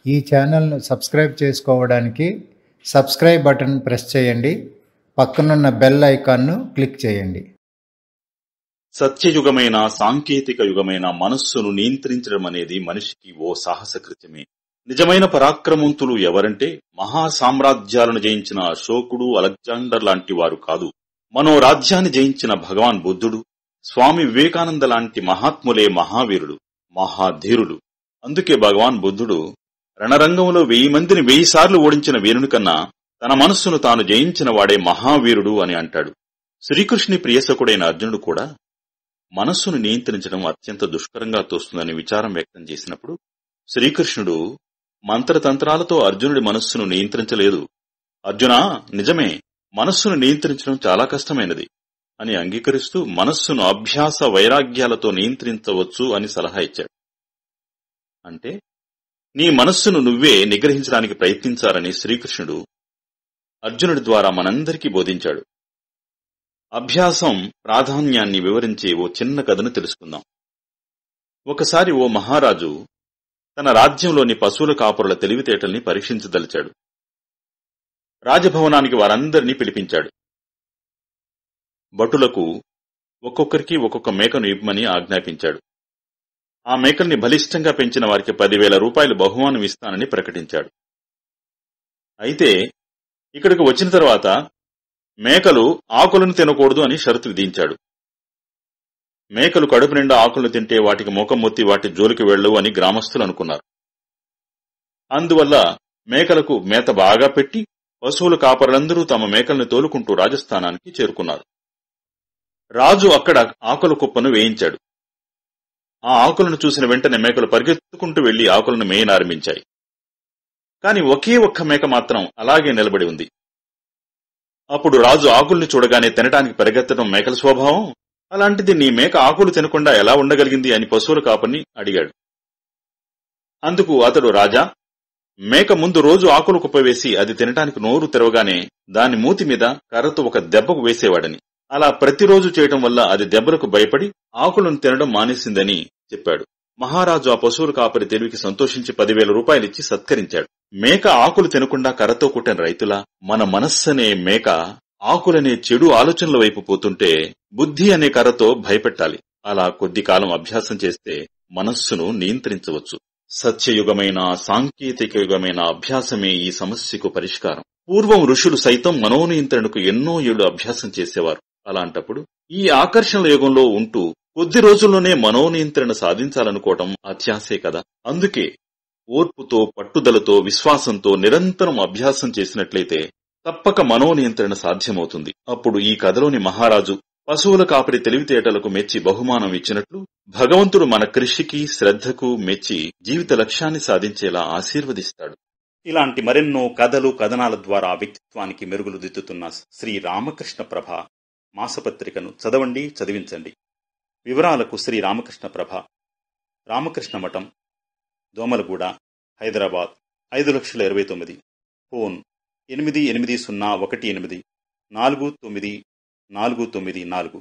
ఈ ఛానల్‌ను సబ్స్క్రైబ్ చేసుకోవడానికి సబ్స్క్రైబ్ బటన్ ప్రెస్ చేయండి. పక్కనున్న బెల్ ఐకాన్‌ను క్లిక్ చేయండి. సత్యయుగమైన సాంకేతిక యుగమైన మనస్సును నియంత్రించడం అనేది మనిషికి ఓ సాహస కృత్యమే. నిజమైన పరాక్రమవంతులు ఎవరంటే మహా సామ్రాజ్యాలను జయించిన అశోకుడు, అలెగ్జాండర్ లాంటి వారు కాదు. మనో రాజ్యాన్ని జయించిన భగవాన్ బుద్ధుడు, స్వామి వివేకానంద లాంటి మహాత్ములే మహావీరులు, మహాధీరులు. అందుకే భగవాన్ బుద్ధుడు రణరంగంలో 1000 మందిని 1000 సార్లు ఓడించిన వీరుని కన్నా తన మనస్సును తాను జయించిన వాడే మహావీరుడు అని అంటాడు. శ్రీకృష్ణుని ప్రియసకుడైన అర్జునుడు కూడా మనస్సును నియంత్రించడం అత్యంత దుష్కరంగా తోస్తుందని విచారం వ్యక్తం చేసినప్పుడు శ్రీకృష్ణుడు మంత్రతంత్రాలతో అర్జునుడి మనస్సును నియంత్రించలేదు. అర్జునా, నిజమే, మనస్సును నియంత్రించడం చాలా కష్టమైనది అని అంగీకరిస్తూ మనస్సును అభ్యాస వైరాగ్యాలతో నియంత్రించవచ్చు అని సలహా ఇచ్చాడు. అంటే నీ మనస్సును నువ్వే నిగ్రహించడానికి ప్రయత్నించాలని శ్రీకృష్ణుడు అర్జునుడి ద్వారా మనందరికీ బోధించాడు. అభ్యాసం ప్రాధాన్యాన్ని వివరించే ఓ చిన్న కథను తెలుసుకుందాం. ఒకసారి ఓ మహారాజు తన రాజ్యంలోని పశువుల కాపురుల తెలివితేటల్ని పరీక్షించదలిచాడు. రాజభవనానికి వారందరినీ పిలిపించాడు. భటులకు ఒక్కొక్కరికి ఒక్కొక్క మేకను ఇవ్వమని ఆజ్ఞాపించాడు. ఆ మేకల్ని బలిష్టంగా పెంచిన వారికి 10,000 రూపాయలు బహుమానం ఇస్తానని ప్రకటించాడు. అయితే ఇక్కడికి వచ్చిన తర్వాత మేకలు ఆకులను తినకూడదు అని షరతు విధించాడు. మేకలు కడుపు నిండా ఆకులను తింటే వాటికి ముఖం మొత్తి వాటి జోలికి వెళ్లవు అని గ్రామస్తులు అనుకున్నారు. అందువల్ల మేకలకు మేత బాగా పెట్టి పశువుల కాపరులందరూ తమ మేకల్ని తోలుకుంటూ రాజస్థానానికి చేరుకున్నారు. రాజు అక్కడ ఆకుల కుప్పను వేయించాడు. ఆ ఆకులను చూసిన వెంటనే మేకలు పరిగెత్తుకుంటూ వెళ్లి ఆకులను మేయనారంభించాయి. కాని ఒకే ఒక్క మేక మాత్రం అలాగే నిలబడి ఉంది. అప్పుడు రాజు ఆకుల్ని చూడగానే తినటానికి పరిగెత్తడం మేకల స్వభావం, అలాంటిది నీ మేక ఆకులు తినకుండా ఎలా ఉండగలిగింది అని పశువుల కాపరిని అడిగాడు. అందుకు అతడు, రాజా, మేక ముందు రోజు ఆకులు కుప్పవేసి అది తినటానికి నోరు తెరవగానే దాని మూతి మీద కర్రతో ఒక దెబ్బకు వేసేవాడని, అలా ప్రతిరోజు చేయటం వల్ల అది దెబ్బలకు భయపడి ఆకులను తినడం మానేసిందని చెప్పాడు. మహారాజు ఆ పశువుల కాపరి తెలివికి సంతోషించి 10,000 రూపాయలిచ్చి సత్కరించాడు. మేక ఆకులు తినకుండా కర్రతో కుట్టిన రైతులా మన మనస్సనే మేక ఆకులనే చెడు ఆలోచనల వైపు పోతుంటే బుద్ధి అనే కర్రతో భయపెట్టాలి. అలా కొద్ది కాలం అభ్యాసం చేస్తే మనస్సును నియంత్రించవచ్చు. సత్యయుగమైన సాంకేతిక యుగమైన అభ్యాసమే ఈ సమస్యకు పరిష్కారం. పూర్వం ఋషులు సైతం మనోనియంత్రణకు ఎన్నో ఏళ్లు అభ్యాసం చేసేవారు. అలాంటప్పుడు ఈ ఆకర్షణల యుగంలో ఉంటూ కొద్ది రోజుల్లోనే మనోనియంత్రణ సాధించాలనుకోవటం అత్యాశే కదా. అందుకే ఓర్పుతో, పట్టుదలతో, విశ్వాసంతో నిరంతరం అభ్యాసం చేసినట్లయితే తప్పక మనోనియంత్రణ సాధ్యమవుతుంది. అప్పుడు ఈ కథలోని మహారాజు పశువుల కాపరి తెలివితేటలకు మెచ్చి బహుమానం ఇచ్చినట్లు భగవంతుడు మన కృషికి, శ్రద్ధకు మెచ్చి జీవిత లక్ష్యాన్ని సాధించేలా ఆశీర్వదిస్తాడు. ఇలాంటి మరెన్నో కథలు, కథనాల ద్వారా వ్యక్తిత్వానికి మెరుగులు దిద్దుతున్న శ్రీ రామకృష్ణ ప్రభ మాసపత్రికను చదవండి, చదివించండి. వివరాలకు శ్రీ రామకృష్ణ ప్రభ, రామకృష్ణ మఠం, దోమలగూడ, హైదరాబాద్ 5,29,000. ఫోన్ 880184949494.